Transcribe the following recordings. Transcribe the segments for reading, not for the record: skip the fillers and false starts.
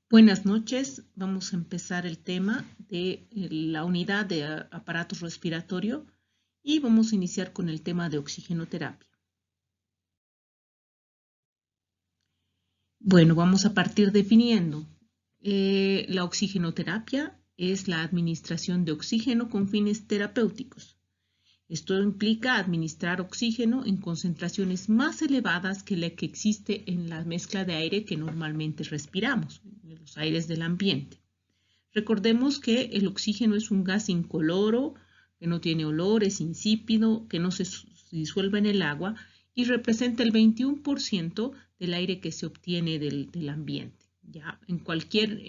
Buenas noches, vamos a empezar el tema de la unidad de aparato respiratorio y vamos a iniciar con el tema de oxigenoterapia. Bueno, vamos a partir definiendo. La oxigenoterapia es la administración de oxígeno con fines terapéuticos. Esto implica administrar oxígeno en concentraciones más elevadas que la que existe en la mezcla de aire que normalmente respiramos, en los aires del ambiente. Recordemos que el oxígeno es un gas incoloro, que no tiene olor, es insípido, que no se disuelve en el agua y representa el 21% del aire que se obtiene del ambiente. ¿Ya? En cualquier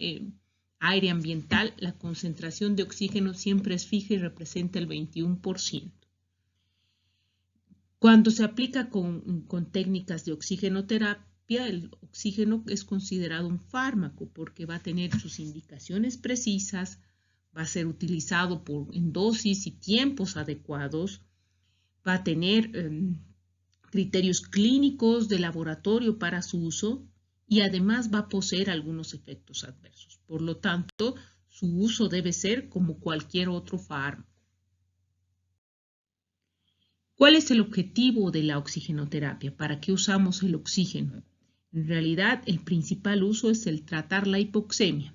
aire ambiental, la concentración de oxígeno siempre es fija y representa el 21%. Cuando se aplica con técnicas de oxigenoterapia, el oxígeno es considerado un fármaco porque va a tener sus indicaciones precisas, va a ser utilizado en dosis y tiempos adecuados, va a tener criterios clínicos de laboratorio para su uso y además va a poseer algunos efectos adversos. Por lo tanto, su uso debe ser como cualquier otro fármaco. ¿Cuál es el objetivo de la oxigenoterapia? ¿Para qué usamos el oxígeno? En realidad, el principal uso es el tratar la hipoxemia.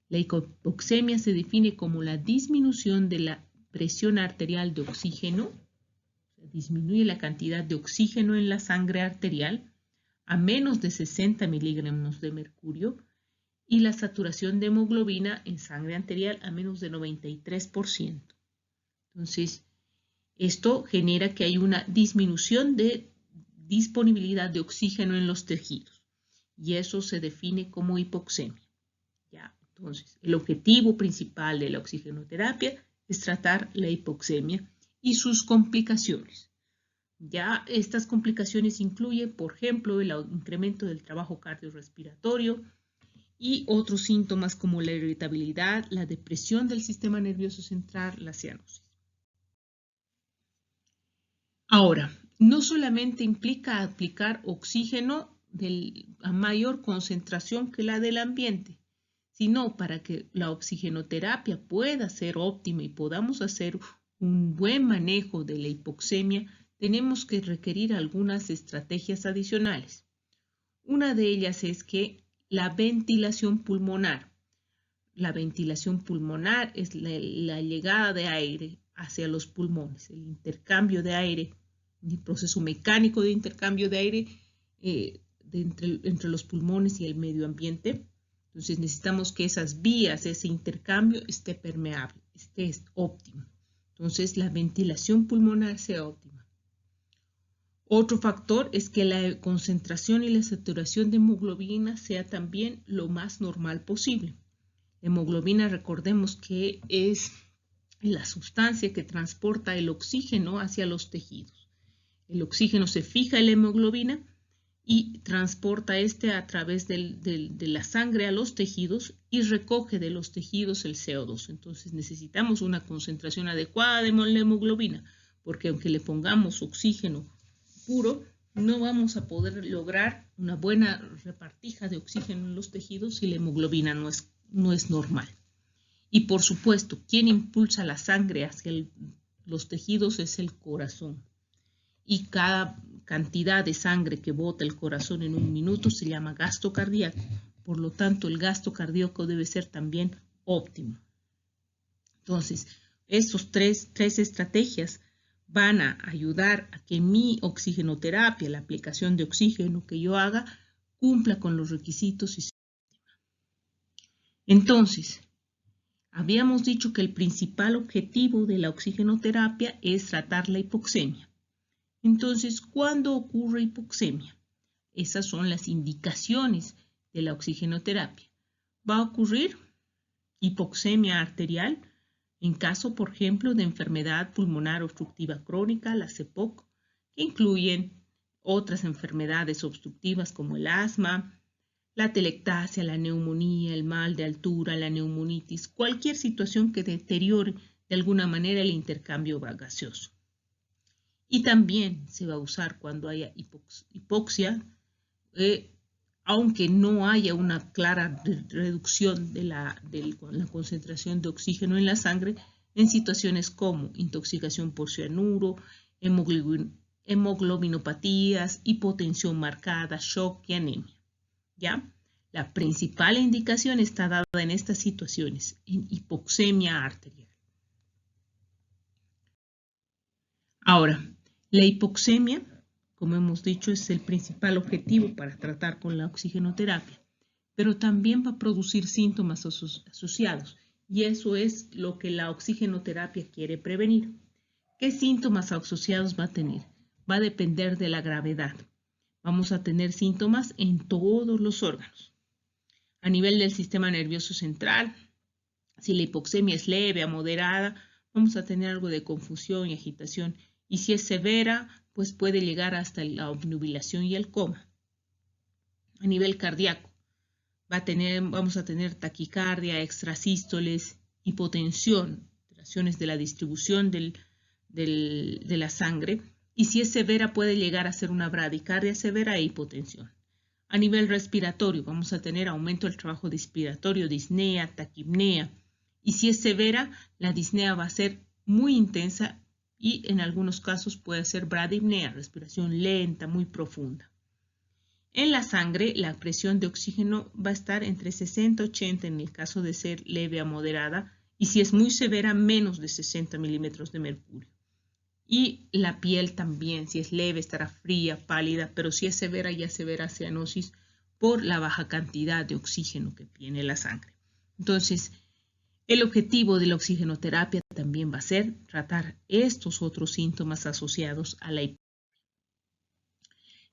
La hipoxemia se define como la disminución de la presión arterial de oxígeno, disminuye la cantidad de oxígeno en la sangre arterial a menos de 60 miligramos de mercurio y la saturación de hemoglobina en sangre arterial a menos de 93%. Entonces, esto genera que hay una disminución de disponibilidad de oxígeno en los tejidos y eso se define como hipoxemia. ¿Ya? Entonces, el objetivo principal de la oxigenoterapia es tratar la hipoxemia y sus complicaciones. Ya estas complicaciones incluyen, por ejemplo, el incremento del trabajo cardiorrespiratorio y otros síntomas como la irritabilidad, la depresión del sistema nervioso central, la cianosis. Ahora, no solamente implica aplicar oxígeno a mayor concentración que la del ambiente, sino para que la oxigenoterapia pueda ser óptima y podamos hacer un buen manejo de la hipoxemia, tenemos que requerir algunas estrategias adicionales. Una de ellas es que la ventilación pulmonar. La ventilación pulmonar es la llegada de aire hacia los pulmones, el intercambio de aire, el proceso mecánico de intercambio de aire entre los pulmones y el medio ambiente. Entonces necesitamos que esas vías, ese intercambio esté permeable, esté óptimo. Entonces la ventilación pulmonar sea óptima. Otro factor es que la concentración y la saturación de hemoglobina sea también lo más normal posible. La hemoglobina, recordemos que es la sustancia que transporta el oxígeno hacia los tejidos. El oxígeno se fija en la hemoglobina y transporta a través de la sangre a los tejidos y recoge de los tejidos el CO2. Entonces necesitamos una concentración adecuada de la hemoglobina, porque aunque le pongamos oxígeno puro, no vamos a poder lograr una buena repartija de oxígeno en los tejidos si la hemoglobina no es normal. Y por supuesto, quien impulsa la sangre hacia los tejidos es el corazón. Y cada cantidad de sangre que bota el corazón en un minuto se llama gasto cardíaco. Por lo tanto, el gasto cardíaco debe ser también óptimo. Entonces, esas tres estrategias van a ayudar a que mi oxigenoterapia, la aplicación de oxígeno que yo haga, cumpla con los requisitos y sea óptima. Entonces, habíamos dicho que el principal objetivo de la oxigenoterapia es tratar la hipoxemia. Entonces, ¿cuándo ocurre hipoxemia? Esas son las indicaciones de la oxigenoterapia. Va a ocurrir hipoxemia arterial en caso, por ejemplo, de enfermedad pulmonar obstructiva crónica, la CEPOC, que incluyen otras enfermedades obstructivas como el asma, la atelectasia, la neumonía, el mal de altura, la neumonitis, cualquier situación que deteriore de alguna manera el intercambio gaseoso. Y también se va a usar cuando haya hipoxia aunque no haya una clara reducción de la concentración de oxígeno en la sangre, en situaciones como intoxicación por cianuro, hemoglobinopatías, hipotensión marcada, shock y anemia. ¿Ya? La principal indicación está dada en estas situaciones, en hipoxemia arterial. Ahora, la hipoxemia, como hemos dicho, es el principal objetivo para tratar con la oxigenoterapia, pero también va a producir síntomas asociados, y eso es lo que la oxigenoterapia quiere prevenir. ¿Qué síntomas asociados va a tener? Va a depender de la gravedad. Vamos a tener síntomas en todos los órganos. A nivel del sistema nervioso central, si la hipoxemia es leve a moderada, vamos a tener algo de confusión y agitación. Y si es severa, pues puede llegar hasta la obnubilación y el coma. A nivel cardíaco, vamos a tener taquicardia, extrasístoles, hipotensión, alteraciones de la distribución de la sangre. Y si es severa, puede llegar a ser una bradicardia severa e hipotensión. A nivel respiratorio, vamos a tener aumento del trabajo respiratorio, disnea, taquipnea. Y si es severa, la disnea va a ser muy intensa y en algunos casos puede ser bradipnea, respiración lenta, muy profunda. En la sangre, la presión de oxígeno va a estar entre 60 y 80 en el caso de ser leve a moderada, y si es muy severa, menos de 60 milímetros de mercurio. Y la piel también, si es leve, estará fría, pálida, pero si es severa, ya se verá cianosis por la baja cantidad de oxígeno que tiene la sangre. Entonces, el objetivo de la oxigenoterapia también va a ser tratar estos otros síntomas asociados a la hipoxemia.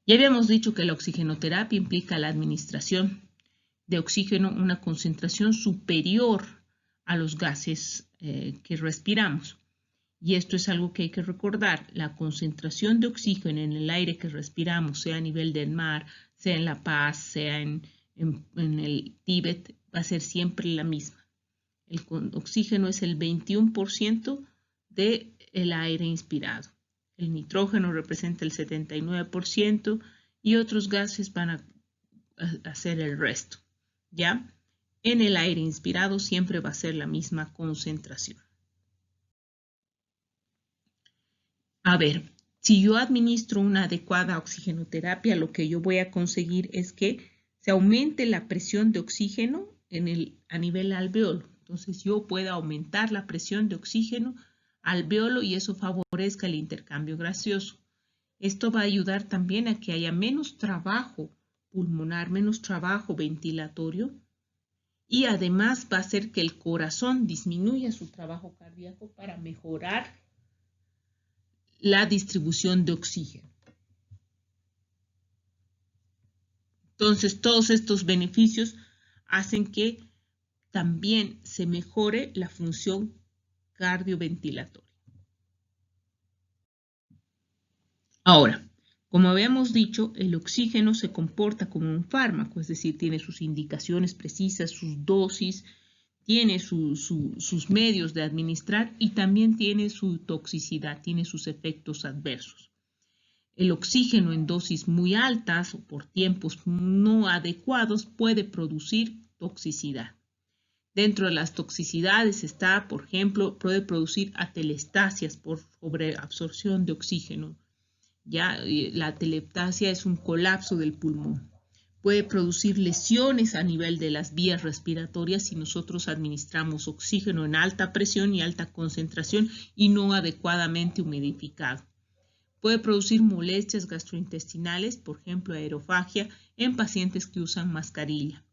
Ya habíamos dicho que la oxigenoterapia implica la administración de oxígeno a una concentración superior a los gases que respiramos. Y esto es algo que hay que recordar. La concentración de oxígeno en el aire que respiramos, sea a nivel del mar, sea en La Paz, sea en el Tíbet, va a ser siempre la misma. El oxígeno es el 21% del aire inspirado. El nitrógeno representa el 79% y otros gases van a hacer el resto. ¿Ya? En el aire inspirado siempre va a ser la misma concentración. A ver, si yo administro una adecuada oxigenoterapia, lo que yo voy a conseguir es que se aumente la presión de oxígeno a nivel alveolo. Entonces yo pueda aumentar la presión de oxígeno alveolo y eso favorezca el intercambio gaseoso. Esto va a ayudar también a que haya menos trabajo pulmonar, menos trabajo ventilatorio y además va a hacer que el corazón disminuya su trabajo cardíaco para mejorar la distribución de oxígeno. Entonces, todos estos beneficios hacen que también se mejore la función cardioventilatoria. Ahora, como habíamos dicho, el oxígeno se comporta como un fármaco, es decir, tiene sus indicaciones precisas, sus dosis, tiene sus medios de administrar y también tiene su toxicidad, tiene sus efectos adversos. El oxígeno en dosis muy altas o por tiempos no adecuados puede producir toxicidad. Dentro de las toxicidades está, por ejemplo, puede producir atelestasias por sobreabsorción de oxígeno. Ya la ateleptasia es un colapso del pulmón. Puede producir lesiones a nivel de las vías respiratorias si nosotros administramos oxígeno en alta presión y alta concentración y no adecuadamente humidificado. Puede producir molestias gastrointestinales, por ejemplo, aerofagia, en pacientes que usan mascarilla.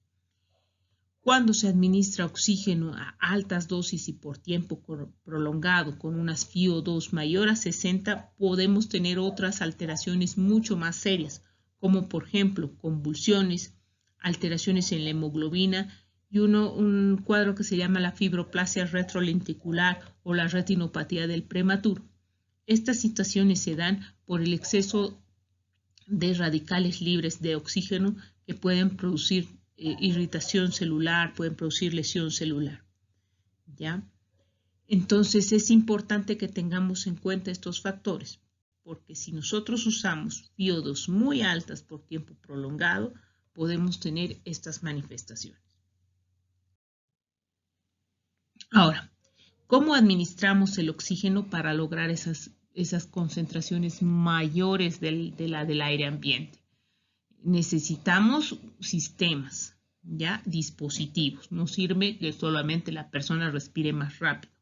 Cuando se administra oxígeno a altas dosis y por tiempo prolongado con unas FiO2 mayor a 60, podemos tener otras alteraciones mucho más serias, como por ejemplo convulsiones, alteraciones en la hemoglobina y un cuadro que se llama la fibroplasia retrolenticular o la retinopatía del prematuro. Estas situaciones se dan por el exceso de radicales libres de oxígeno que pueden producir irritación celular, pueden producir lesión celular. ¿Ya? Entonces es importante que tengamos en cuenta estos factores, porque si nosotros usamos FiO2 muy altas por tiempo prolongado, podemos tener estas manifestaciones. Ahora, ¿cómo administramos el oxígeno para lograr esas concentraciones mayores del aire ambiente? Necesitamos sistemas, ¿ya? Dispositivos. No sirve que solamente la persona respire más rápido.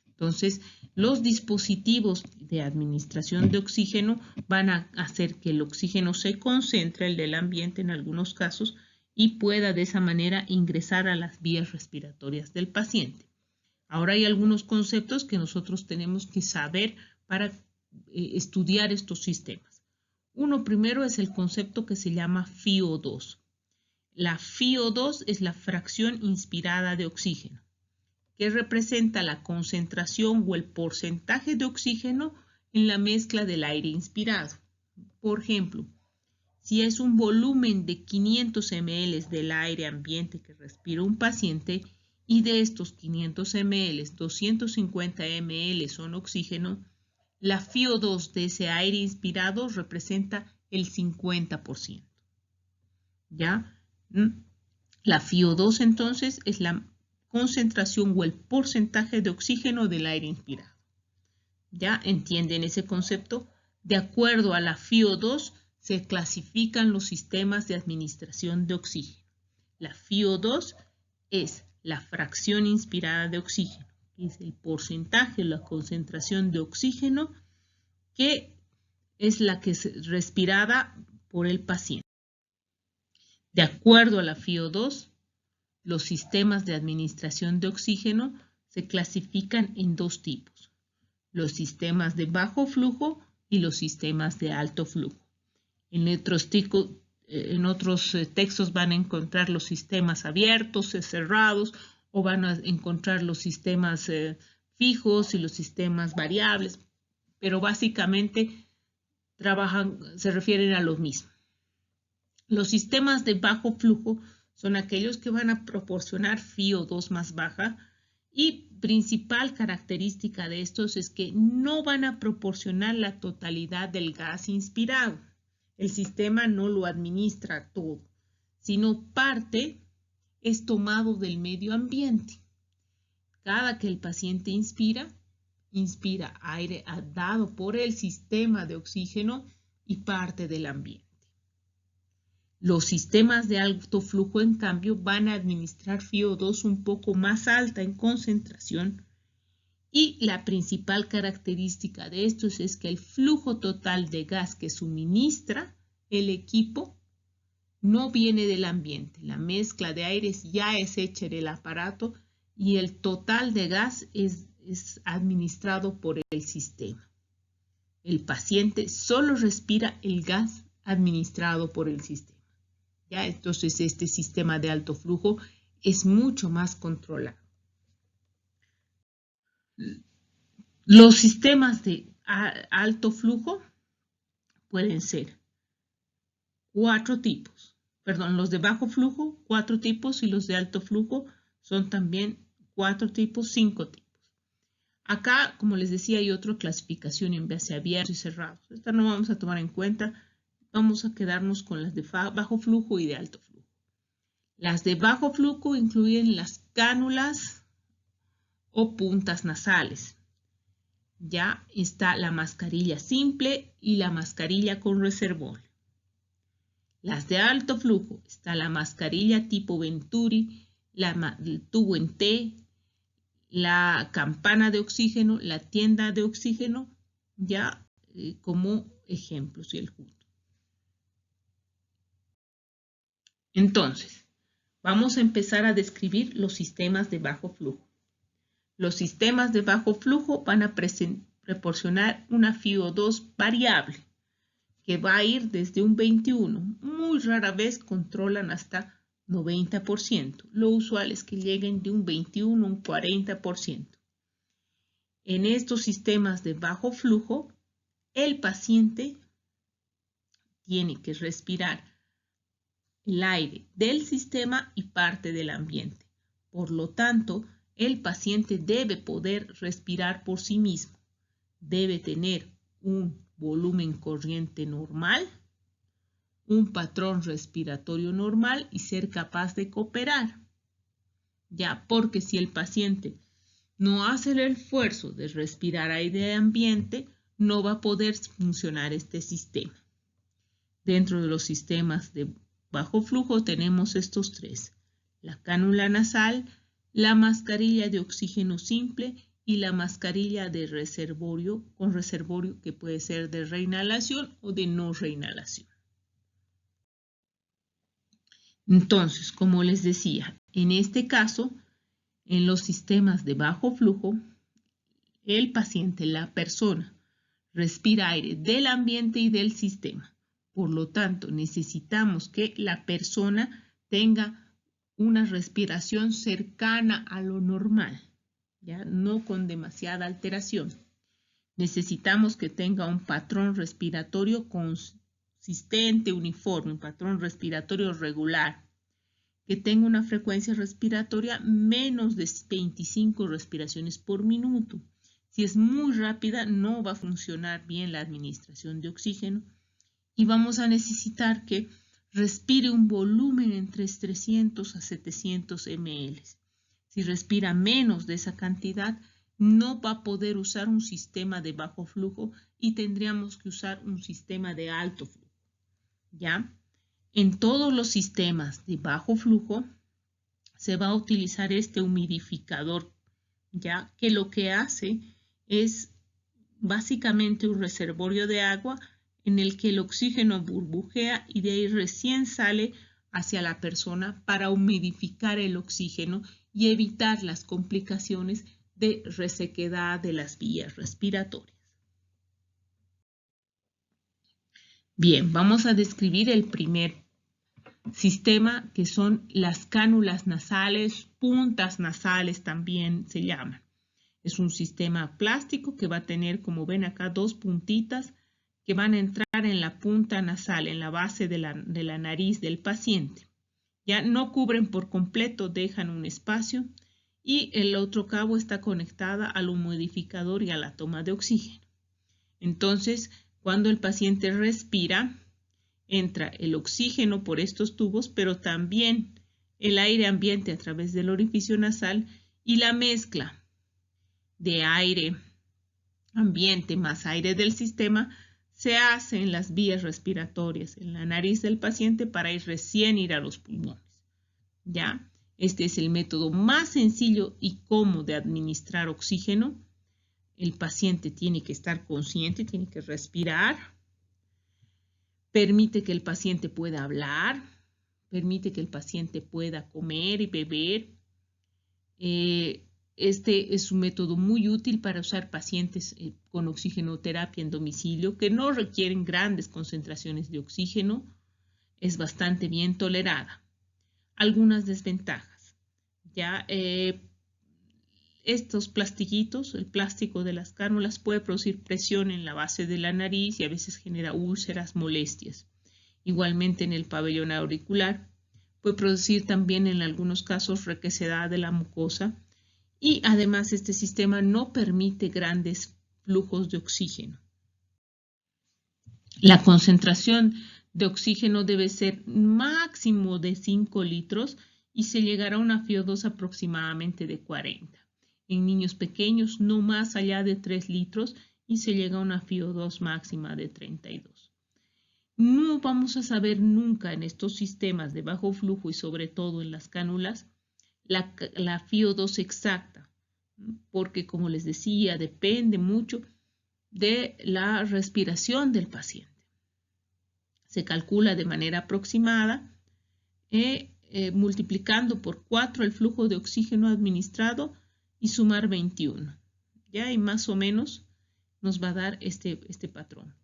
Entonces, los dispositivos de administración de oxígeno van a hacer que el oxígeno se concentre, el del ambiente en algunos casos, y pueda de esa manera ingresar a las vías respiratorias del paciente. Ahora hay algunos conceptos que nosotros tenemos que saber para estudiar estos sistemas. Uno primero es el concepto que se llama FiO2. La FiO2 es la fracción inspirada de oxígeno, que representa la concentración o el porcentaje de oxígeno en la mezcla del aire inspirado. Por ejemplo, si es un volumen de 500 ml del aire ambiente que respira un paciente y de estos 500 ml, 250 ml son oxígeno, la FiO2 de ese aire inspirado representa el 50%. ¿Ya? La FiO2 entonces es la concentración o el porcentaje de oxígeno del aire inspirado. ¿Ya entienden ese concepto? De acuerdo a la FiO2 se clasifican los sistemas de administración de oxígeno. La FiO2 es la fracción inspirada de oxígeno, que es el porcentaje, la concentración de oxígeno que es la que es respirada por el paciente. De acuerdo a la FiO2, los sistemas de administración de oxígeno se clasifican en dos tipos: los sistemas de bajo flujo y los sistemas de alto flujo. En otros textos van a encontrar los sistemas abiertos, cerrados, o van a encontrar los sistemas fijos y los sistemas variables, pero básicamente se refieren a lo mismo. Los sistemas de bajo flujo son aquellos que van a proporcionar FiO2 más baja, y principal característica de estos es que no van a proporcionar la totalidad del gas inspirado. El sistema no lo administra todo, sino parte es tomado del medio ambiente. Cada que el paciente inspira aire dado por el sistema de oxígeno y parte del ambiente. Los sistemas de alto flujo, en cambio, van a administrar FiO2 un poco más alta en concentración, y la principal característica de estos es que el flujo total de gas que suministra el equipo no viene del ambiente. La mezcla de aires ya es hecha en el aparato y el total de gas es administrado por el sistema. El paciente solo respira el gas administrado por el sistema. ¿Ya? Entonces, este sistema de alto flujo es mucho más controlado. Los sistemas de alto flujo pueden ser 4 tipos. Perdón, los de bajo flujo, 4 tipos, y los de alto flujo son también 4 tipos, 5 tipos. Acá, como les decía, hay otra clasificación en base a abiertos y cerrados. Esta no vamos a tomar en cuenta. Vamos a quedarnos con las de bajo flujo y de alto flujo. Las de bajo flujo incluyen las cánulas o puntas nasales. Ya está la mascarilla simple y la mascarilla con reservorio. Las de alto flujo está la mascarilla tipo Venturi, el tubo en T, la campana de oxígeno, la tienda de oxígeno, ya como ejemplos y el junto. Entonces, vamos a empezar a describir los sistemas de bajo flujo. Los sistemas de bajo flujo van a proporcionar una FiO2 variable, que va a ir desde un 21. Muy rara vez controlan hasta 90%. Lo usual es que lleguen de un 21 a un 40%. En estos sistemas de bajo flujo, el paciente tiene que respirar el aire del sistema y parte del ambiente. Por lo tanto, el paciente debe poder respirar por sí mismo. Debe tener un volumen corriente normal un patrón respiratorio normal y ser capaz de cooperar. Ya, porque si el paciente no hace el esfuerzo de respirar aire ambiente, no va a poder funcionar este sistema. Dentro de los sistemas de bajo flujo tenemos estos tres: la cánula nasal, la mascarilla de oxígeno simple y la mascarilla de reservorio, con reservorio que puede ser de reinhalación o de no reinhalación. Entonces, como les decía, en este caso, en los sistemas de bajo flujo, el paciente, la persona, respira aire del ambiente y del sistema. Por lo tanto, necesitamos que la persona tenga una respiración cercana a lo normal, ¿ya? No con demasiada alteración. Necesitamos que tenga un patrón respiratorio consistente, uniforme, un patrón respiratorio regular, que tenga una frecuencia respiratoria menos de 25 respiraciones por minuto. Si es muy rápida, no va a funcionar bien la administración de oxígeno y vamos a necesitar que respire un volumen entre 300 a 700 ml. Si respira menos de esa cantidad, no va a poder usar un sistema de bajo flujo y tendríamos que usar un sistema de alto flujo. ¿Ya? En todos los sistemas de bajo flujo se va a utilizar este humidificador, ya que lo que hace es básicamente un reservorio de agua en el que el oxígeno burbujea y de ahí recién sale hacia la persona para humidificar el oxígeno y evitar las complicaciones de resequedad de las vías respiratorias. Bien, vamos a describir el primer sistema, que son las cánulas nasales, puntas nasales también se llaman. Es un sistema plástico que va a tener, como ven acá, dos puntitas que van a entrar en la punta nasal, en la base de la nariz del paciente. Ya no cubren por completo, dejan un espacio y el otro cabo está conectada al humidificador y a la toma de oxígeno. Entonces, cuando el paciente respira, entra el oxígeno por estos tubos, pero también el aire ambiente a través del orificio nasal y la mezcla de aire ambiente más aire del sistema se hace en las vías respiratorias, en la nariz del paciente para recién ir a los pulmones. ¿Ya? Este es el método más sencillo y cómodo de administrar oxígeno. El paciente tiene que estar consciente, tiene que respirar. Permite que el paciente pueda hablar, permite que el paciente pueda comer y beber. Este es un método muy útil para usar pacientes con oxigenoterapia en domicilio que no requieren grandes concentraciones de oxígeno. Es bastante bien tolerada. Algunas desventajas. Ya estos plastiquitos, el plástico de las cánulas puede producir presión en la base de la nariz y a veces genera úlceras, molestias. Igualmente en el pabellón auricular puede producir también en algunos casos resequedad de la mucosa y además este sistema no permite grandes flujos de oxígeno. La concentración de oxígeno debe ser máximo de 5 litros y se llegará a una FiO2 aproximadamente de 40. En niños pequeños no más allá de 3 litros y se llega a una FiO2 máxima de 32. No vamos a saber nunca en estos sistemas de bajo flujo y sobre todo en las cánulas la FiO2 exacta, porque como les decía, depende mucho de la respiración del paciente. Se calcula de manera aproximada multiplicando por 4 el flujo de oxígeno administrado y sumar 21. Ya, y más o menos nos va a dar este patrón.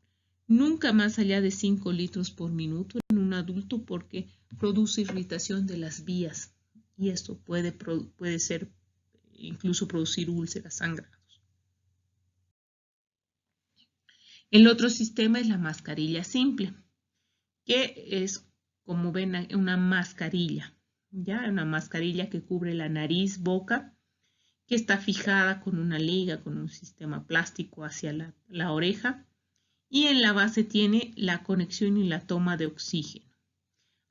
Nunca más allá de 5 litros por minuto en un adulto porque produce irritación de las vías y esto puede ser incluso producir úlceras, sangrados. El otro sistema es la mascarilla simple, que es, como ven, una mascarilla, ¿ya? Una mascarilla que cubre la nariz, boca, que está fijada con una liga, con un sistema plástico hacia la oreja y en la base tiene la conexión y la toma de oxígeno.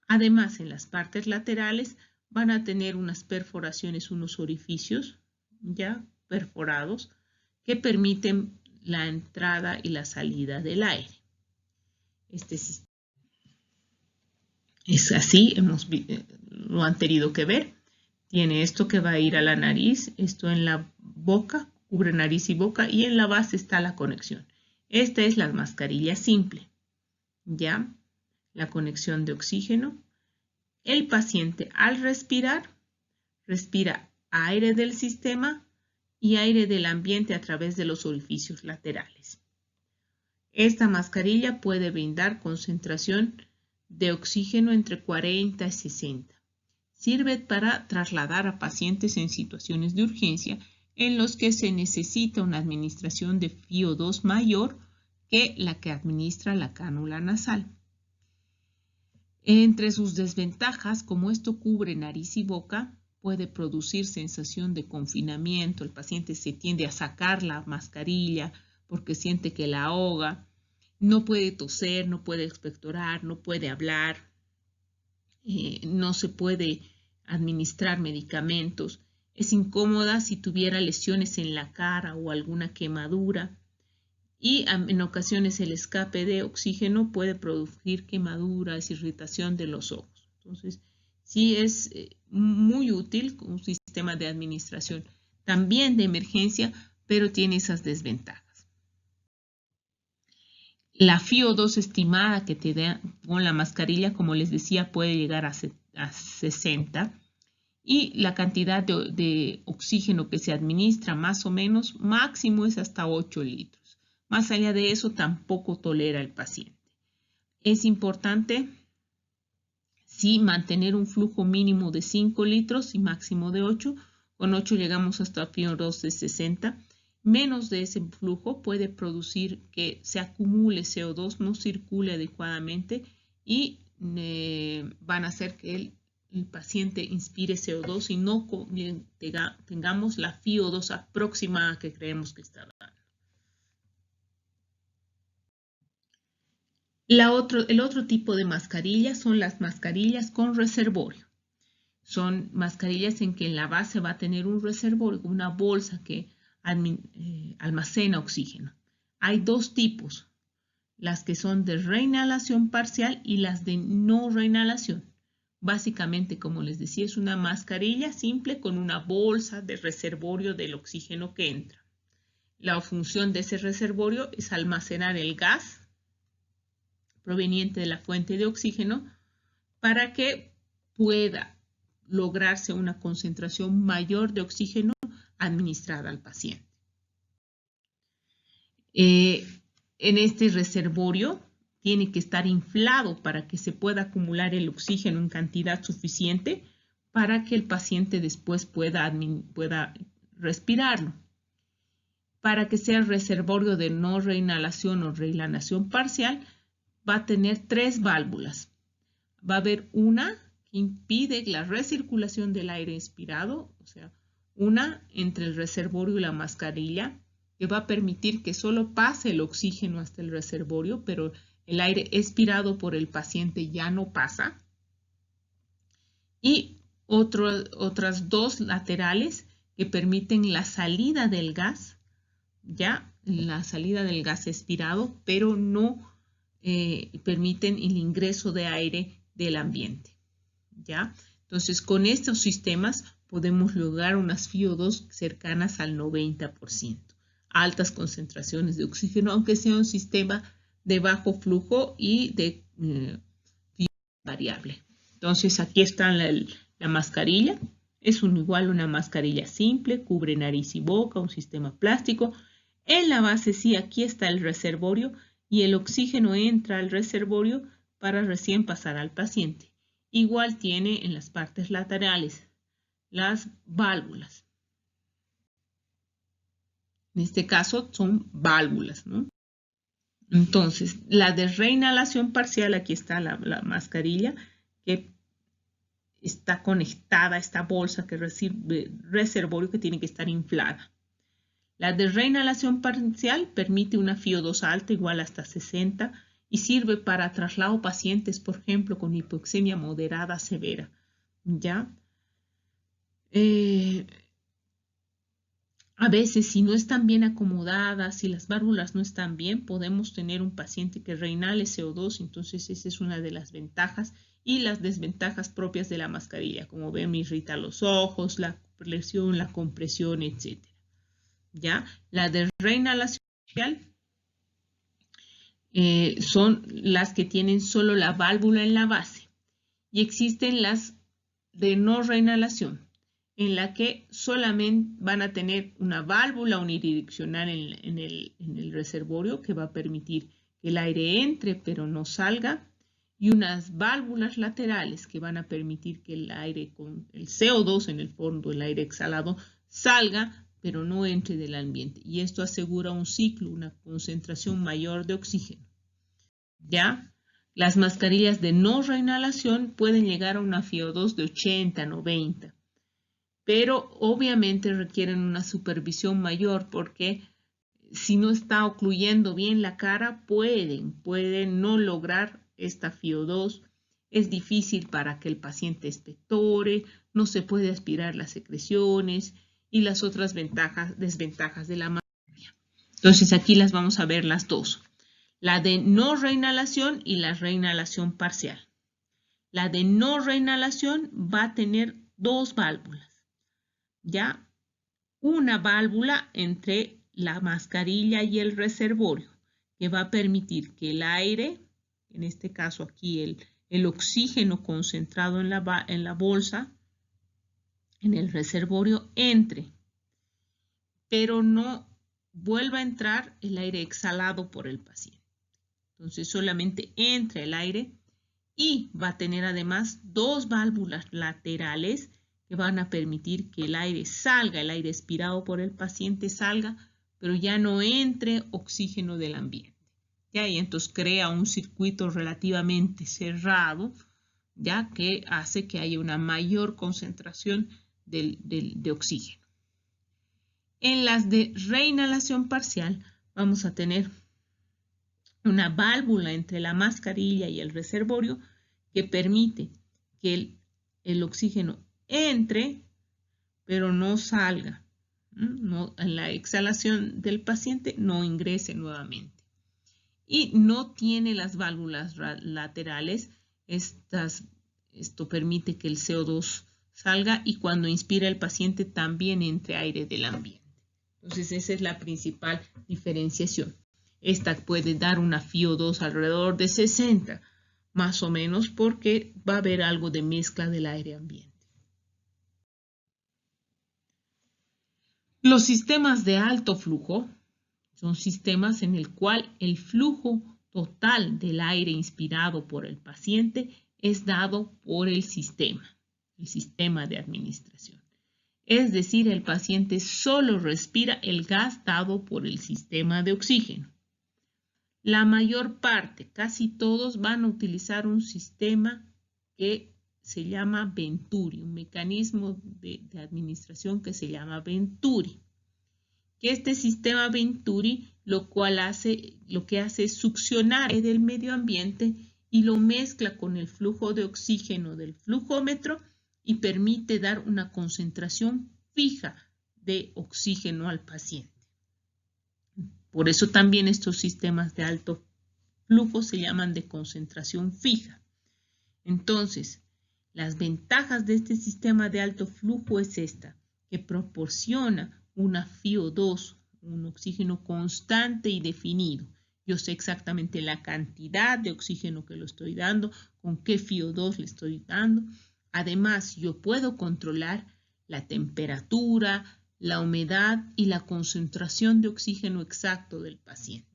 Además, en las partes laterales van a tener unas perforaciones, unos orificios ya perforados que permiten la entrada y la salida del aire. Este sistema es así, lo han tenido que ver. Tiene esto que va a ir a la nariz, esto en la boca, cubre nariz y boca, y en la base está la conexión. Esta es la mascarilla simple, ¿ya? La conexión de oxígeno. El paciente al respirar, respira aire del sistema y aire del ambiente a través de los orificios laterales. Esta mascarilla puede brindar concentración de oxígeno entre 40 y 60. Sirve para trasladar a pacientes en situaciones de urgencia en los que se necesita una administración de FiO2 mayor que la que administra la cánula nasal. Entre sus desventajas, como esto cubre nariz y boca, puede producir sensación de confinamiento. El paciente se tiende a sacar la mascarilla porque siente que la ahoga. No puede toser, no puede expectorar, no puede hablar, no se puede administrar medicamentos. Es incómoda si tuviera lesiones en la cara o alguna quemadura. Y en ocasiones el escape de oxígeno puede producir quemaduras, irritación de los ojos. Entonces, sí es muy útil un sistema de administración también de emergencia, pero tiene esas desventajas. La FiO2 estimada que te da con la mascarilla, como les decía, puede llegar a 60 y la cantidad de oxígeno que se administra más o menos máximo es hasta 8 litros. Más allá de eso tampoco tolera el paciente. Es importante sí mantener un flujo mínimo de 5 litros y máximo de 8. Con 8 llegamos hasta FiO2 de 60. Menos de ese flujo puede producir que se acumule CO2, no circule adecuadamente y van a hacer que el paciente inspire CO2 y no tengamos la FiO2 aproximada que creemos que está dando. El otro tipo de mascarillas son las mascarillas con reservorio. Son mascarillas en que en la base va a tener un reservorio, una bolsa que almacena oxígeno. Hay dos tipos, las que son de reinhalación parcial y las de no reinhalación. Básicamente, como les decía, es una mascarilla simple con una bolsa de reservorio del oxígeno que entra. La función de ese reservorio es almacenar el gas proveniente de la fuente de oxígeno para que pueda lograrse una concentración mayor de oxígeno administrada al paciente. En este reservorio tiene que estar inflado para que se pueda acumular el oxígeno en cantidad suficiente para que el paciente después pueda respirarlo. Para que sea reservorio de no reinhalación o reinhalación parcial, va a tener 3 válvulas. Va a haber una que impide la recirculación del aire expirado, o sea, una entre el reservorio y la mascarilla, que va a permitir que solo pase el oxígeno hasta el reservorio, pero el aire expirado por el paciente ya no pasa. Y otras 2 laterales que permiten la salida del gas, ya la salida del gas expirado, pero no permiten el ingreso de aire del ambiente, ¿ya? Entonces, con estos sistemas podemos lograr unas FiO2 cercanas al 90%. Altas concentraciones de oxígeno, aunque sea un sistema de bajo flujo y de variable. Entonces, aquí está la mascarilla. Es igual una mascarilla simple, cubre nariz y boca, un sistema plástico. En la base, sí, aquí está el reservorio y el oxígeno entra al reservorio para recién pasar al paciente. Igual tiene en las partes laterales las válvulas. En este caso son válvulas, ¿no? Entonces, la de reinhalación parcial, aquí está la mascarilla que está conectada a esta bolsa que recibe reservorio que tiene que estar inflada. La de reinhalación parcial permite una FiO2 alta igual hasta 60 y sirve para traslado pacientes, por ejemplo, con hipoxemia moderada severa. ¿Ya? A veces, si no están bien acomodadas, si las válvulas no están bien, podemos tener un paciente que reinhale CO2, entonces esa es una de las ventajas y las desventajas propias de la mascarilla. Como ven, me irrita los ojos, la presión, la compresión, etc. ¿Ya? La de reinhalación son las que tienen solo la válvula en la base y existen las de no reinhalación, en la que solamente van a tener una válvula unidireccional en el reservorio que va a permitir que el aire entre pero no salga, y unas válvulas laterales que van a permitir que el aire con el CO2 en el fondo, el aire exhalado, salga pero no entre del ambiente. Y esto asegura un ciclo, una concentración mayor de oxígeno. ¿Ya? Las mascarillas de no reinhalación pueden llegar a una FiO2 de 80, 90, pero obviamente requieren una supervisión mayor porque si no está ocluyendo bien la cara, pueden no lograr esta FiO2. Es difícil para que el paciente expectore, no se puede aspirar las secreciones y las otras desventajas de la mascarilla. Entonces aquí las vamos a ver las dos. La de no reinhalación y la reinhalación parcial. La de no reinhalación va a tener dos válvulas, ¿ya? Una válvula entre la mascarilla y el reservorio, que va a permitir que el aire, en este caso aquí el oxígeno concentrado en la bolsa, en el reservorio, entre, pero no vuelva a entrar el aire exhalado por el paciente. Entonces solamente entra el aire y va a tener además dos válvulas laterales que van a permitir que el aire salga, el aire expirado por el paciente salga, pero ya no entre oxígeno del ambiente. ¿Ya? Y entonces crea un circuito relativamente cerrado, ya que hace que haya una mayor concentración de oxígeno. En las de reinhalación parcial vamos a tener una válvula entre la mascarilla y el reservorio que permite que el oxígeno entre, pero no salga. No, en la exhalación del paciente no ingrese nuevamente. Y no tiene las válvulas laterales. Esto permite que el CO2 salga y cuando inspira el paciente también entre aire del ambiente. Entonces esa es la principal diferenciación. Esta puede dar una FiO2 alrededor de 60, más o menos, porque va a haber algo de mezcla del aire ambiente. Los sistemas de alto flujo son sistemas en el cual el flujo total del aire inspirado por el paciente es dado por el sistema de administración. Es decir, el paciente solo respira el gas dado por el sistema de oxígeno. La mayor parte, casi todos, van a utilizar un sistema que se llama Venturi, un mecanismo de administración que se llama Venturi. Este sistema Venturi lo que hace es succionar del medio ambiente y lo mezcla con el flujo de oxígeno del flujómetro y permite dar una concentración fija de oxígeno al paciente. Por eso también estos sistemas de alto flujo se llaman de concentración fija. Entonces, las ventajas de este sistema de alto flujo es esta, que proporciona una FiO2, un oxígeno constante y definido. Yo sé exactamente la cantidad de oxígeno que lo estoy dando, con qué FiO2 le estoy dando. Además, yo puedo controlar la temperatura, la humedad y la concentración de oxígeno exacto del paciente.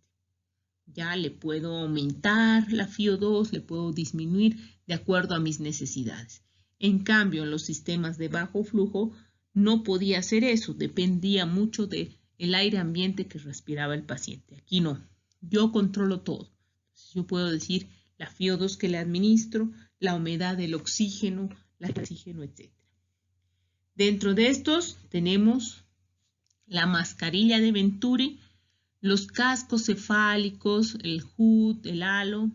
Ya le puedo aumentar la FiO2, le puedo disminuir de acuerdo a mis necesidades. En cambio, en los sistemas de bajo flujo no podía hacer eso, dependía mucho del aire ambiente que respiraba el paciente. Aquí no, yo controlo todo. Yo puedo decir la FiO2 que le administro, la humedad del oxígeno, etc. Dentro de estos tenemos la mascarilla de Venturi, los cascos cefálicos, el HUD, el halo,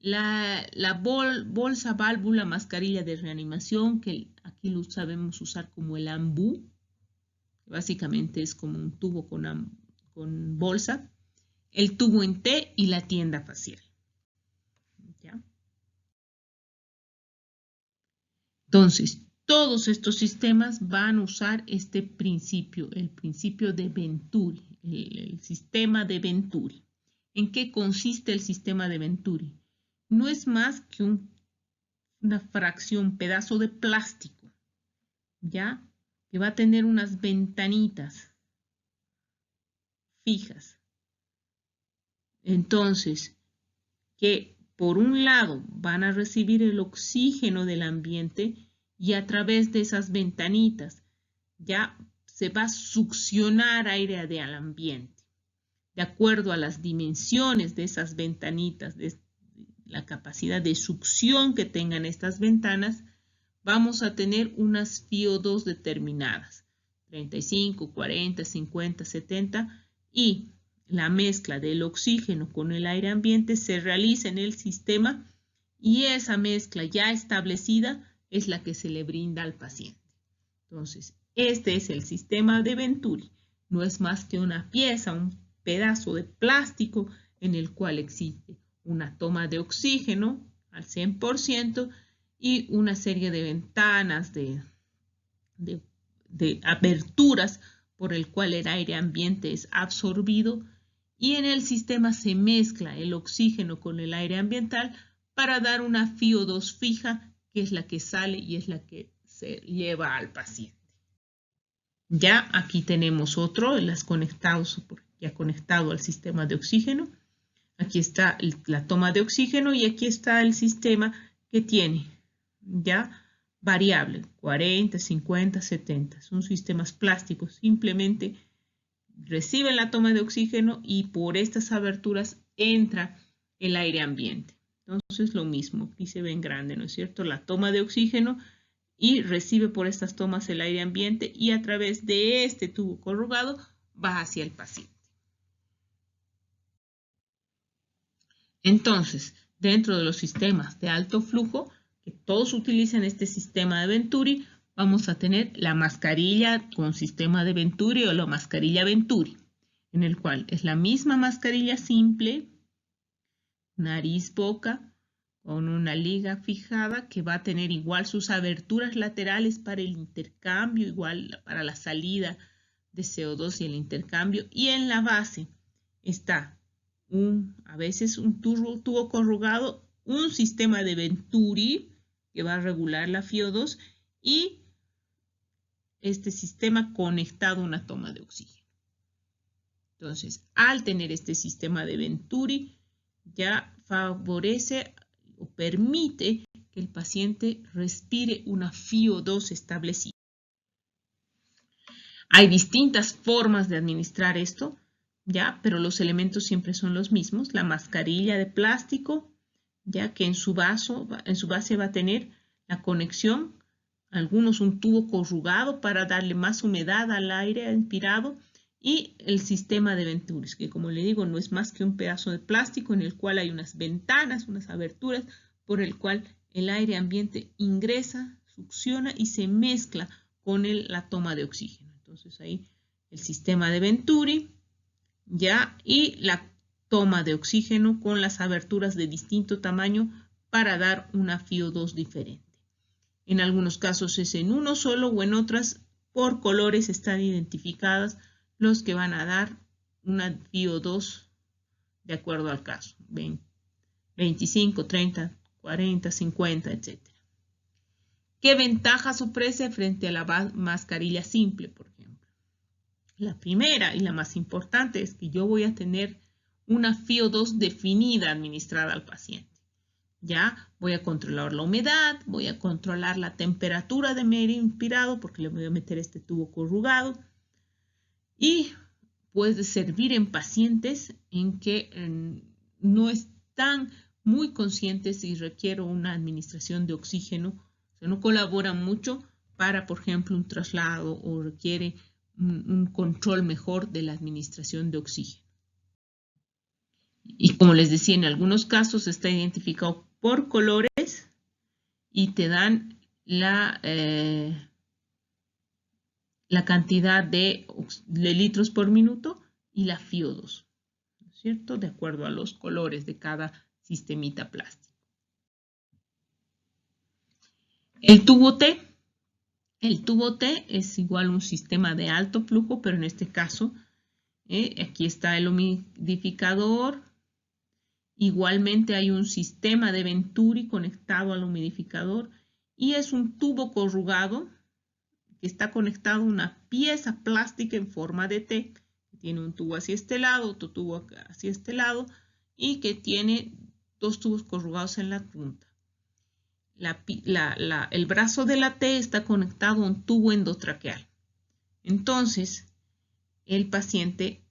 la bolsa válvula mascarilla de reanimación, que aquí lo sabemos usar como el AMBU, básicamente es como un tubo con bolsa, el tubo en T y la tienda facial. ¿Ya? Entonces, todos estos sistemas van a usar este principio, el principio de Venturi, el sistema de Venturi. ¿En qué consiste el sistema de Venturi? No es más que una fracción, pedazo de plástico, ¿ya? Que va a tener unas ventanitas fijas. Entonces, que por un lado van a recibir el oxígeno del ambiente y a través de esas ventanitas ya se va a succionar aire al ambiente. De acuerdo a las dimensiones de esas ventanitas, de la capacidad de succión que tengan estas ventanas, vamos a tener unas FiO2 determinadas, 35, 40, 50, 70, y la mezcla del oxígeno con el aire ambiente se realiza en el sistema y esa mezcla ya establecida es la que se le brinda al paciente. Entonces, este es el sistema de Venturi. No es más que una pieza, un pedazo de plástico en el cual existe una toma de oxígeno al 100% y una serie de ventanas, de aberturas por el cual el aire ambiente es absorbido y en el sistema se mezcla el oxígeno con el aire ambiental para dar una FiO2 fija, que es la que sale y es la que se lleva al paciente. Ya aquí tenemos otro, ya conectado al sistema de oxígeno. Aquí está la toma de oxígeno y aquí está el sistema que tiene ya variable, 40, 50, 70. Son sistemas plásticos, simplemente reciben la toma de oxígeno y por estas aberturas entra el aire ambiente. Entonces lo mismo, aquí se ve en grande, ¿no es cierto? La toma de oxígeno y recibe por estas tomas el aire ambiente y a través de este tubo corrugado va hacia el paciente. Entonces, dentro de los sistemas de alto flujo, que todos utilizan este sistema de Venturi, vamos a tener la mascarilla con sistema de Venturi o la mascarilla Venturi, en el cual es la misma mascarilla simple, nariz-boca, con una liga fijada que va a tener igual sus aberturas laterales para el intercambio, igual para la salida de CO2 y el intercambio. Y en la base está a veces un tubo corrugado, un sistema de Venturi que va a regular la FiO2 y este sistema conectado a una toma de oxígeno. Entonces, al tener este sistema de Venturi, ya favorece o permite que el paciente respire una FiO2 establecida. Hay distintas formas de administrar esto, ya, pero los elementos siempre son los mismos. La mascarilla de plástico, ya que en su base va a tener la conexión, algunos un tubo corrugado para darle más humedad al aire inspirado y el sistema de Venturi, que como le digo no es más que un pedazo de plástico en el cual hay unas ventanas, unas aberturas por el cual el aire ambiente ingresa, succiona y se mezcla con la toma de oxígeno. Entonces ahí el sistema de Venturi, ya, y la toma de oxígeno con las aberturas de distinto tamaño para dar una FiO2 diferente. En algunos casos es en uno solo o en otras por colores están identificadas los que van a dar una FiO2 de acuerdo al caso, 25, 30, 40, 50, etc. ¿Qué ventajas ofrece frente a la mascarilla simple, por ejemplo? La primera y la más importante es que yo voy a tener una FiO2 definida administrada al paciente. Ya voy a controlar la humedad, voy a controlar la temperatura de mi aire inspirado porque le voy a meter este tubo corrugado y puede servir en pacientes en que no están muy conscientes y requiero una administración de oxígeno, o sea, no colaboran mucho para, por ejemplo, un traslado o requiere un control mejor de la administración de oxígeno. Y como les decía, en algunos casos está identificado por colores y te dan la cantidad de litros por minuto y la FiO2, ¿no es cierto? De acuerdo a los colores de cada sistemita plástico. El tubo T. El tubo T es igual a un sistema de alto flujo, pero en este caso, aquí está el humidificador. Igualmente hay un sistema de Venturi conectado al humidificador y es un tubo corrugado que está conectado a una pieza plástica en forma de T, que tiene un tubo hacia este lado, otro tubo hacia este lado y que tiene dos tubos corrugados en la punta. El brazo de la T está conectado a un tubo endotraqueal. Entonces, el paciente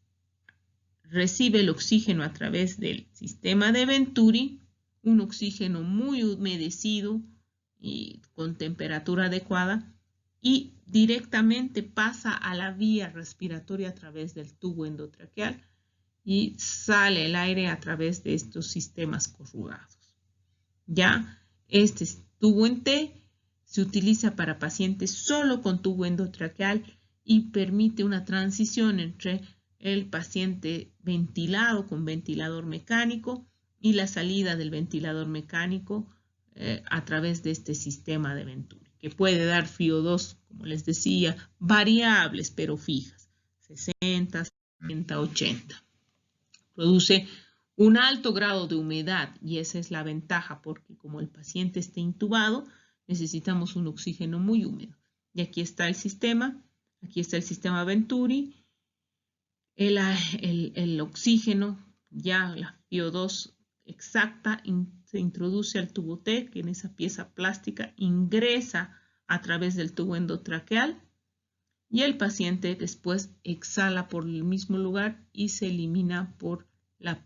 recibe el oxígeno a través del sistema de Venturi, un oxígeno muy humedecido y con temperatura adecuada, y directamente pasa a la vía respiratoria a través del tubo endotraqueal y sale el aire a través de estos sistemas corrugados. Ya, este tubo en T se utiliza para pacientes solo con tubo endotraqueal y permite una transición entre el paciente ventilado con ventilador mecánico y la salida del ventilador mecánico a través de este sistema de Venturi, que puede dar FiO2, como les decía, variables pero fijas, 60, 70, 80. Produce un alto grado de humedad y esa es la ventaja porque como el paciente está intubado, necesitamos un oxígeno muy húmedo. Y aquí está el sistema Venturi. El oxígeno, ya la FiO2 exacta, se introduce al tubo T, que en esa pieza plástica ingresa a través del tubo endotraqueal y el paciente después exhala por el mismo lugar y se elimina por la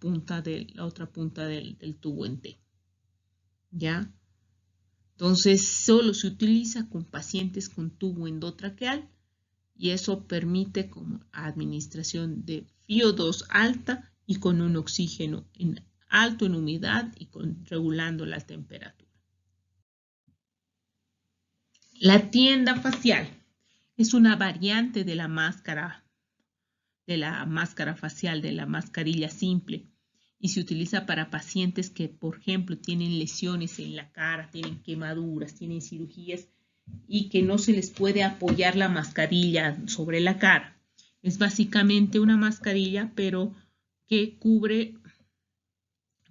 otra punta del tubo en T. ¿Ya? Entonces, solo se utiliza con pacientes con tubo endotraqueal y eso permite como administración de FiO2 alta y con un oxígeno alto en humedad y regulando la temperatura. La tienda facial es una variante de la máscara facial, de la mascarilla simple y se utiliza para pacientes que, por ejemplo, tienen lesiones en la cara, tienen quemaduras, tienen cirugías y que no se les puede apoyar la mascarilla sobre la cara. Es básicamente una mascarilla, pero que cubre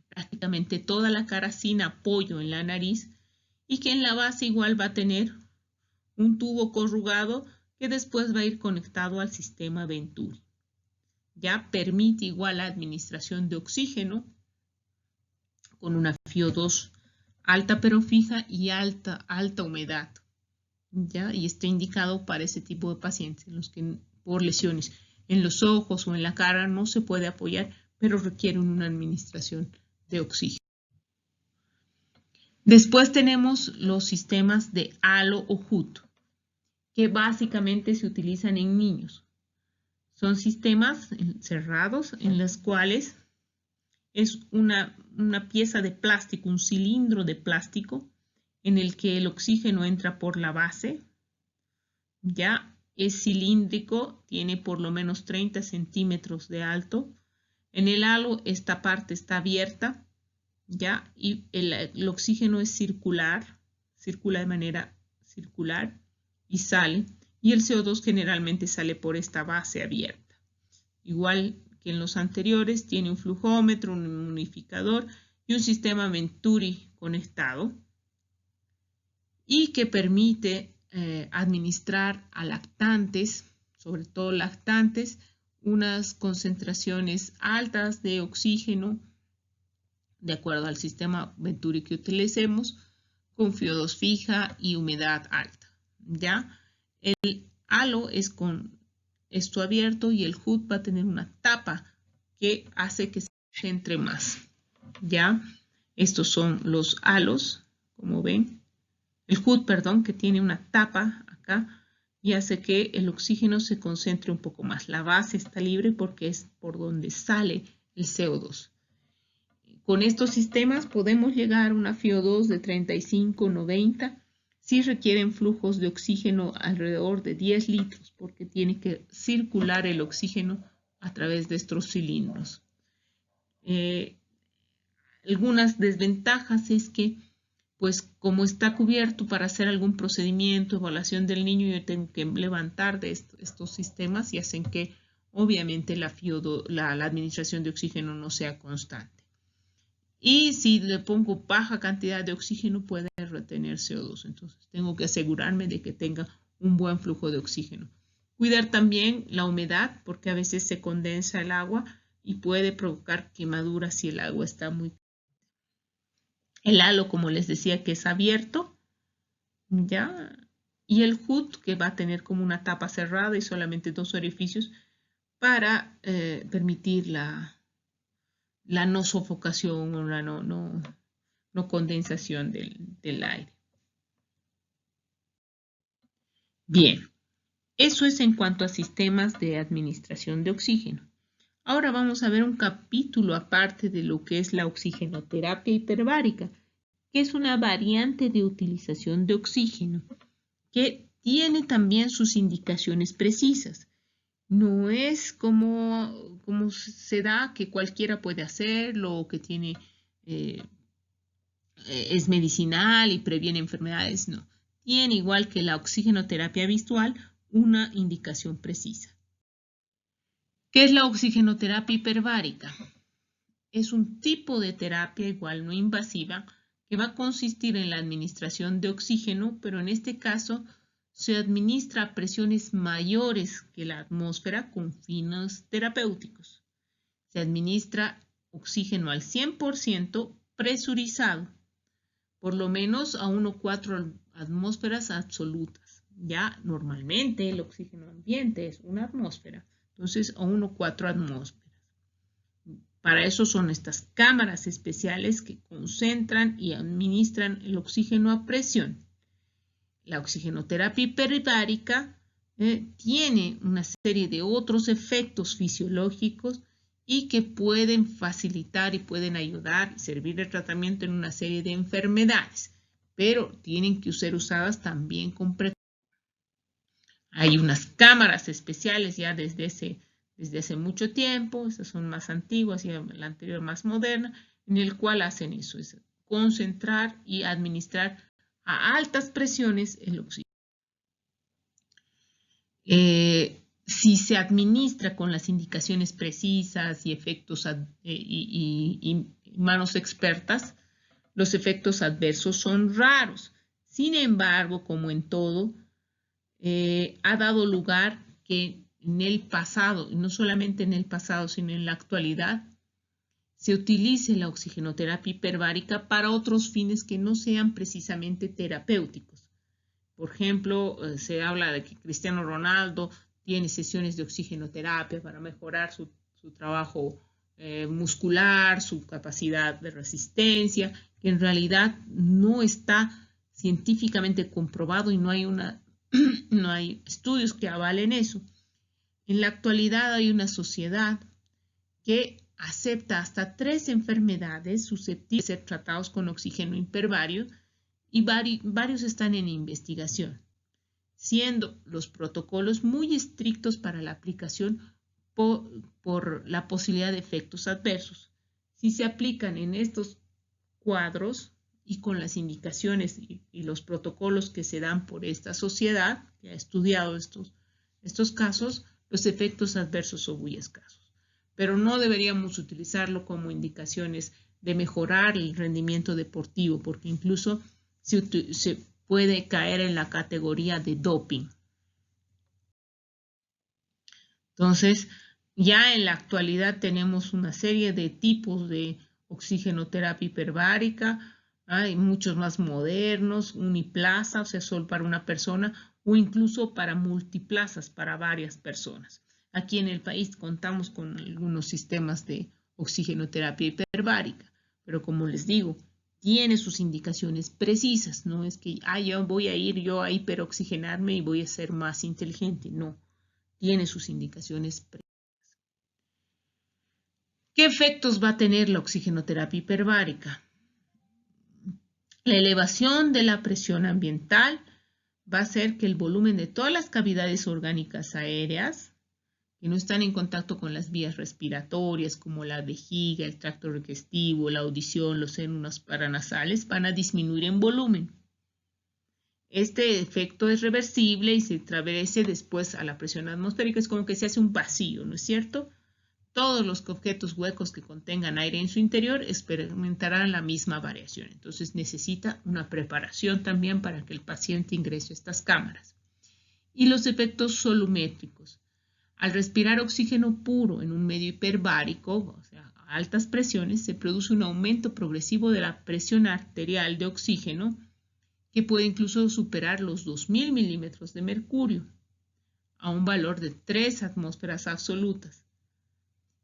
prácticamente toda la cara sin apoyo en la nariz y que en la base igual va a tener un tubo corrugado que después va a ir conectado al sistema Venturi. Ya permite igual la administración de oxígeno con una FiO2 alta pero fija y alta humedad. ¿Ya? Y está indicado para ese tipo de pacientes en los que por lesiones en los ojos o en la cara no se puede apoyar, pero requieren una administración de oxígeno. Después tenemos los sistemas de halo o HUD, que básicamente se utilizan en niños. Son sistemas cerrados en los cuales es una pieza de plástico, un cilindro de plástico en el que el oxígeno entra por la base. Ya es cilíndrico, tiene por lo menos 30 centímetros de alto. En el halo esta parte está abierta, ya, y el oxígeno es circular, circula de manera circular y sale. Y el CO2 generalmente sale por esta base abierta. Igual que en los anteriores, tiene un flujómetro, un humidificador y un sistema Venturi conectado y que permite administrar a lactantes, sobre todo lactantes, unas concentraciones altas de oxígeno de acuerdo al sistema Venturi que utilicemos, con FiO2 fija y humedad alta. ¿Ya? El halo es con esto abierto y el HUD va a tener una tapa que hace que se entre más. ¿Ya? Estos son los halos, como ven. El HUD, perdón, que tiene una tapa acá y hace que el oxígeno se concentre un poco más. La base está libre porque es por donde sale el CO2. Con estos sistemas podemos llegar a una FiO2 de 35-90 si requieren flujos de oxígeno alrededor de 10 litros porque tiene que circular el oxígeno a través de estos cilindros. Algunas desventajas es que, pues como está cubierto para hacer algún procedimiento, evaluación del niño, yo tengo que levantar de estos sistemas y hacen que obviamente la administración de oxígeno no sea constante. Y si le pongo baja cantidad de oxígeno puede retener CO2. Entonces tengo que asegurarme de que tenga un buen flujo de oxígeno. Cuidar también la humedad porque a veces se condensa el agua y puede provocar quemaduras si el agua está muy caliente. El halo, como les decía, que es abierto, ¿ya? Y el HUD que va a tener como una tapa cerrada y solamente 2 orificios para permitir la no sofocación o la no condensación del aire. Bien, eso es en cuanto a sistemas de administración de oxígeno. Ahora vamos a ver un capítulo aparte de lo que es la oxigenoterapia hiperbárica, que es una variante de utilización de oxígeno, que tiene también sus indicaciones precisas. No es como se da que cualquiera puede hacerlo o que tiene, es medicinal y previene enfermedades. No. Tiene, igual que la oxigenoterapia visual, una indicación precisa. ¿Qué es la oxigenoterapia hiperbárica? Es un tipo de terapia igual no invasiva que va a consistir en la administración de oxígeno, pero en este caso se administra a presiones mayores que la atmósfera con fines terapéuticos. Se administra oxígeno al 100% presurizado, por lo menos a 1,4 atmósferas absolutas. Ya normalmente el oxígeno ambiente es una atmósfera, entonces a 1,4 atmósferas. Para eso son estas cámaras especiales que concentran y administran el oxígeno a presión. La oxigenoterapia hiperbárica tiene una serie de otros efectos fisiológicos y que pueden facilitar y pueden ayudar y servir de tratamiento en una serie de enfermedades, pero tienen que ser usadas también con precaución. Hay unas cámaras especiales ya desde hace mucho tiempo, estas son más antiguas y la anterior más moderna, en el cual hacen eso, es concentrar y administrar a altas presiones el oxígeno. Si se administra con las indicaciones precisas y efectos y manos expertas, los efectos adversos son raros. Sin embargo, como en todo, ha dado lugar que en el pasado, y no solamente en el pasado, sino en la actualidad, se utilice la oxigenoterapia hiperbárica para otros fines que no sean precisamente terapéuticos. Por ejemplo, se habla de que Cristiano Ronaldo tiene sesiones de oxigenoterapia para mejorar su trabajo muscular, su capacidad de resistencia, que en realidad no está científicamente comprobado y no hay estudios que avalen eso. En la actualidad hay una sociedad que acepta hasta 3 enfermedades susceptibles de ser tratados con oxígeno hiperbárico y varios están en investigación, siendo los protocolos muy estrictos para la aplicación por la posibilidad de efectos adversos. Si se aplican en estos cuadros y con las indicaciones y los protocolos que se dan por esta sociedad que ha estudiado estos casos, los efectos adversos son muy escasos. Pero no deberíamos utilizarlo como indicaciones de mejorar el rendimiento deportivo, porque incluso se puede caer en la categoría de doping. Entonces, ya en la actualidad tenemos una serie de tipos de oxigenoterapia hiperbárica, hay muchos más modernos, uniplaza, o sea, solo para una persona, o incluso para multiplazas, para varias personas. Aquí en el país contamos con algunos sistemas de oxigenoterapia hiperbárica, pero como les digo, tiene sus indicaciones precisas, no es que yo voy a ir yo a hiperoxigenarme y voy a ser más inteligente, no, tiene sus indicaciones precisas. ¿Qué efectos va a tener la oxigenoterapia hiperbárica? La elevación de la presión ambiental va a hacer que el volumen de todas las cavidades orgánicas aéreas que no están en contacto con las vías respiratorias, como la vejiga, el tracto digestivo, la audición, los senos paranasales, van a disminuir en volumen. Este efecto es reversible y se traduce después a la presión atmosférica. Es como que se hace un vacío, ¿no es cierto? Todos los objetos huecos que contengan aire en su interior experimentarán la misma variación. Entonces necesita una preparación también para que el paciente ingrese a estas cámaras. Y los efectos solumétricos. Al respirar oxígeno puro en un medio hiperbárico, o sea, a altas presiones, se produce un aumento progresivo de la presión arterial de oxígeno que puede incluso superar los 2000 milímetros de mercurio a un valor de 3 atmósferas absolutas.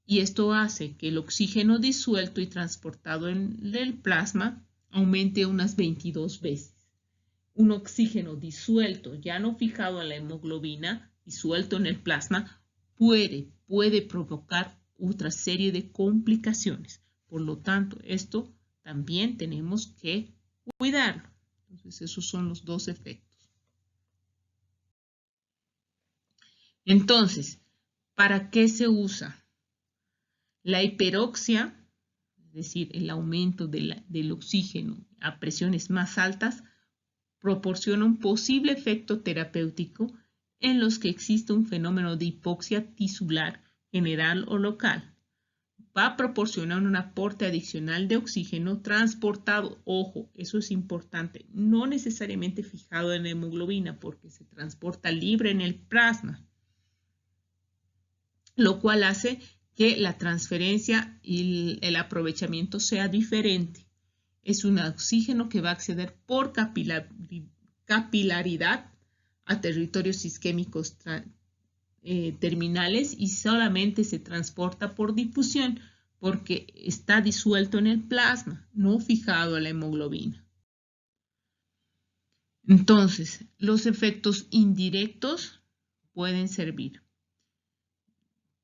Y esto hace que el oxígeno disuelto y transportado en el plasma aumente unas 22 veces. Un oxígeno disuelto, ya no fijado en la hemoglobina, disuelto en el plasma, puede provocar otra serie de complicaciones. Por lo tanto, esto también tenemos que cuidarlo. Entonces, esos son los dos efectos. Entonces, ¿para qué se usa? La hiperoxia, es decir, el aumento del oxígeno a presiones más altas, proporciona un posible efecto terapéutico en los que existe un fenómeno de hipoxia tisular general o local. Va a proporcionar un aporte adicional de oxígeno transportado, ojo, eso es importante, no necesariamente fijado en la hemoglobina porque se transporta libre en el plasma, lo cual hace que la transferencia y el aprovechamiento sea diferente. Es un oxígeno que va a acceder por capilaridad a territorios isquémicos terminales y solamente se transporta por difusión porque está disuelto en el plasma, no fijado a la hemoglobina. Entonces, los efectos indirectos pueden servir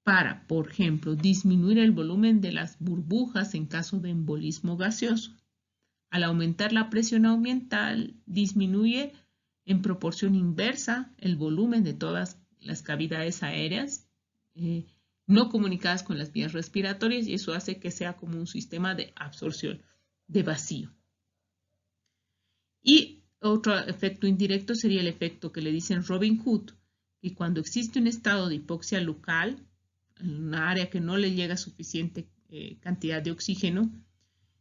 para, por ejemplo, disminuir el volumen de las burbujas en caso de embolismo gaseoso. Al aumentar la presión ambiental, disminuye en proporción inversa el volumen de todas las cavidades aéreas no comunicadas con las vías respiratorias y eso hace que sea como un sistema de absorción de vacío. Y otro efecto indirecto sería el efecto que le dicen Robin Hood, que cuando existe un estado de hipoxia local, en una área que no le llega suficiente cantidad de oxígeno,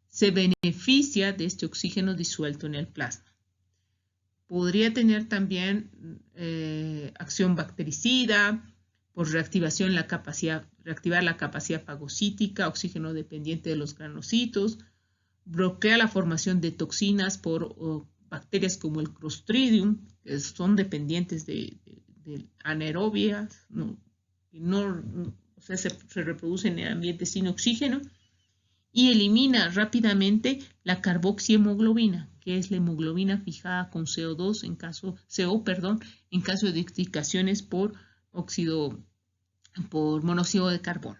se beneficia de este oxígeno disuelto en el plasma. Podría tener también acción bactericida, por reactivar la capacidad fagocítica, oxígeno dependiente de los granocitos, bloquea la formación de toxinas por bacterias como el Clostridium, que son dependientes de anaerobias, se reproducen en ambientes sin oxígeno, y elimina rápidamente la carboxihemoglobina, que es la hemoglobina fijada con CO2 en caso de intoxicaciones por monóxido de carbono.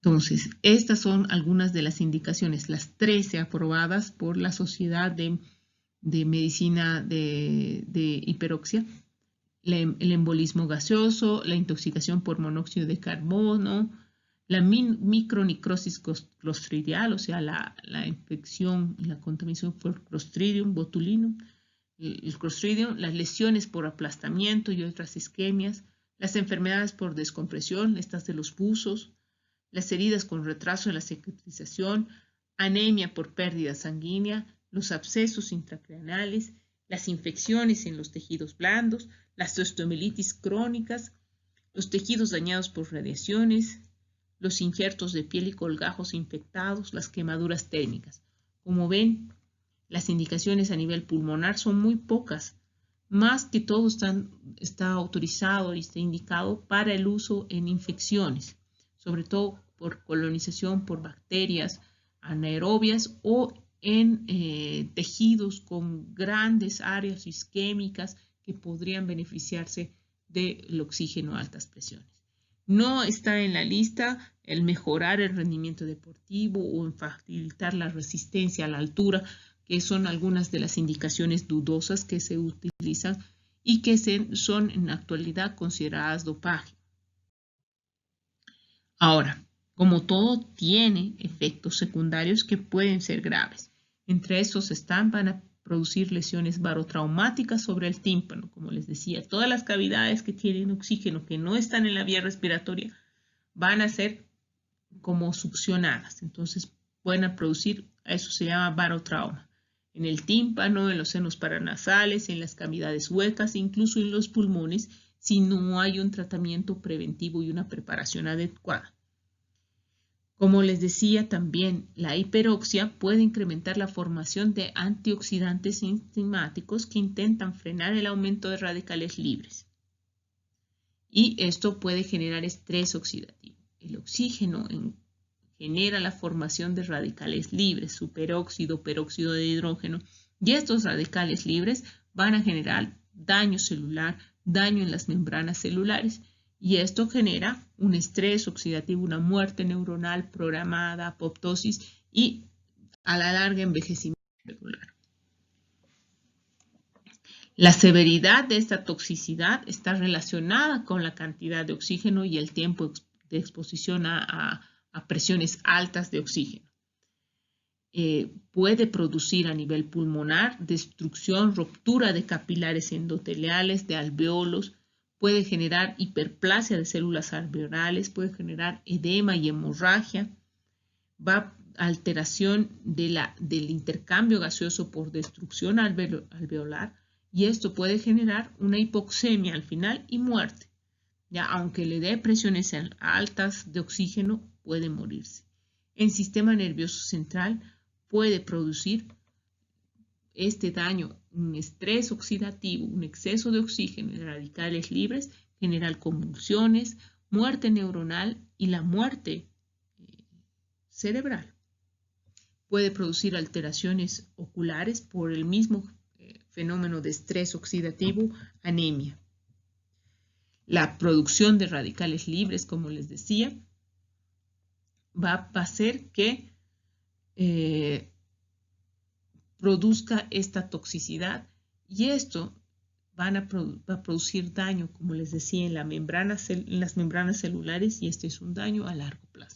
Entonces, estas son algunas de las indicaciones, las 13 aprobadas por la Sociedad de Medicina de Hiperoxia: el embolismo gaseoso, la intoxicación por monóxido de carbono, la micronecrosis clostridial, o sea, la infección y la contaminación por Clostridium botulinum, el Clostridium, las lesiones por aplastamiento y otras isquemias, las enfermedades por descompresión, estas de los buzos, las heridas con retraso en la cicatrización, anemia por pérdida sanguínea, los abscesos intracraneales, las infecciones en los tejidos blandos, las osteomielitis crónicas, los tejidos dañados por radiaciones, los injertos de piel y colgajos infectados, las quemaduras térmicas. Como ven, las indicaciones a nivel pulmonar son muy pocas. Más que todo está autorizado y está indicado para el uso en infecciones, sobre todo por colonización por bacterias anaerobias o en tejidos con grandes áreas isquémicas que podrían beneficiarse del oxígeno a altas presiones. No está en la lista el mejorar el rendimiento deportivo o en facilitar la resistencia a la altura, que son algunas de las indicaciones dudosas que se utilizan y que son en la actualidad consideradas dopaje. Ahora, como todo, tiene efectos secundarios que pueden ser graves. Entre estos van a producir lesiones barotraumáticas sobre el tímpano. Como les decía, todas las cavidades que tienen oxígeno que no están en la vía respiratoria van a ser como succionadas. Entonces pueden producir, eso se llama barotrauma. En el tímpano, en los senos paranasales, en las cavidades huecas, incluso en los pulmones, si no hay un tratamiento preventivo y una preparación adecuada. Como les decía también, la hiperoxia puede incrementar la formación de antioxidantes enzimáticos que intentan frenar el aumento de radicales libres. Y esto puede generar estrés oxidativo. El oxígeno genera la formación de radicales libres, superóxido, peróxido de hidrógeno, y estos radicales libres van a generar daño celular, daño en las membranas celulares, y esto genera un estrés oxidativo, una muerte neuronal programada, apoptosis y a la larga envejecimiento celular. La severidad de esta toxicidad está relacionada con la cantidad de oxígeno y el tiempo de exposición a presiones altas de oxígeno. Puede producir a nivel pulmonar destrucción, ruptura de capilares endoteliales, de alveolos, puede generar hiperplasia de células alveolares, puede generar edema y hemorragia, alteración del intercambio gaseoso por destrucción alveolar, y esto puede generar una hipoxemia al final y muerte. Ya, aunque le dé presiones altas de oxígeno, puede morirse. El sistema nervioso central puede producir este daño, un estrés oxidativo, un exceso de oxígeno y radicales libres, generar convulsiones, muerte neuronal y la muerte cerebral. Puede producir alteraciones oculares por el mismo fenómeno de estrés oxidativo, anemia. La producción de radicales libres, como les decía, va a hacer que produzca esta toxicidad, y esto va a producir daño, como les decía, en las membranas celulares, y este es un daño a largo plazo.